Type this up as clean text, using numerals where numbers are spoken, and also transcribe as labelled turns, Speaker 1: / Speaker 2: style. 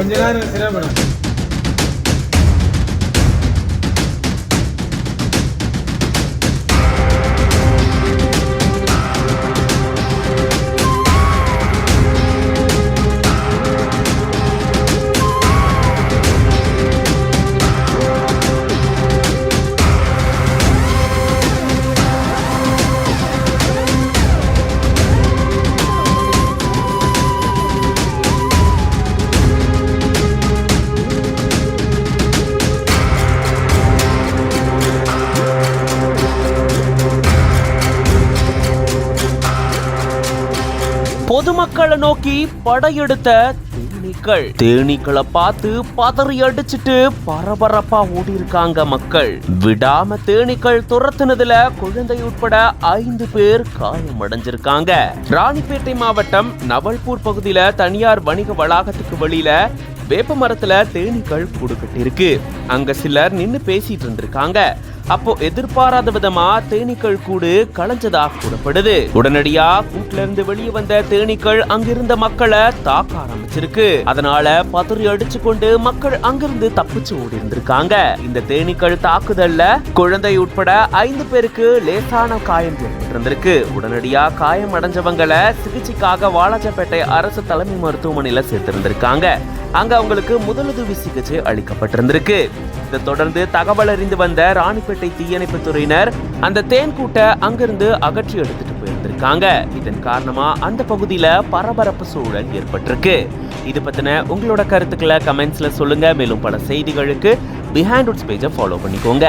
Speaker 1: கொஞ்ச நேரம் சிரமப்படும்.
Speaker 2: பொதுமக்களை நோக்கி படையெடுத்த தேனீக்களை பார்த்து பதறி அடிச்சுட்டு பரபரப்பா ஓடி இருக்காங்க மக்கள். விடாம தேனீக்கள் துரத்துனதுல குழந்தை உட்பட 5 பேர் காயமடைஞ்சிருக்காங்க. ராணிப்பேட்டை மாவட்டம் நவல்பூர் பகுதியில தனியார் வணிக வளாகத்துக்கு வெளியில வேப்ப மரத்துல தேனீக்கள் கூடு கட்டிருக்கு. அங்க சிலர் நின்னு பேசிட்டு இருந்திருக்காங்க. அப்போ எதிர்பாராத விதமா தேனீக்கள் கூடு கலைஞ்சதாக கூறப்படுது. உடனடியா கூட்டுல இருந்து வெளியே வந்த தேனீக்கள் அங்கிருந்த மக்களை தாக்க ஆரம்பிச்சிருக்கு. அதனால பதறி அடிச்சு கொண்டு மக்கள் அங்கிருந்து தப்பிச்சு ஓடி இருந்திருக்காங்க. இந்த தேனீக்கள் தாக்குதல்ல குழந்தை உட்பட 5 பேருக்கு லேசான காயம் ஏற்பட்டிருந்திருக்கு. உடனடியா காயம் அடைஞ்சவங்களை சிகிச்சைக்காக வாலாஜாப்பேட்டை அரசு தலைமை மருத்துவமனையில சேர்த்திருந்திருக்காங்க. அங்க அவங்களுக்கு முதலுதவி சிகிச்சை அளிக்கப்பட்டிருந்திருக்கு. இதை தொடர்ந்து தகவல் அறிந்து வந்த ராணிப்பேட்டை தீயணைப்பு துறையினர் அந்த தேன் கூட்டை அங்கிருந்து அகற்றி எடுத்துட்டு போயிருந்திருக்காங்க. இதன் காரணமா அந்த பகுதியில பரபரப்பு சூழல் ஏற்பட்டிருக்கு. இது பத்தின உங்களோட கருத்துக்களை கமெண்ட்ஸ்ல சொல்லுங்க. மேலும் பல செய்திகளுக்கு பிஹைண்ட் ரூட்ஸ் பேஜை ஃபாலோ பண்ணிக்கோங்க.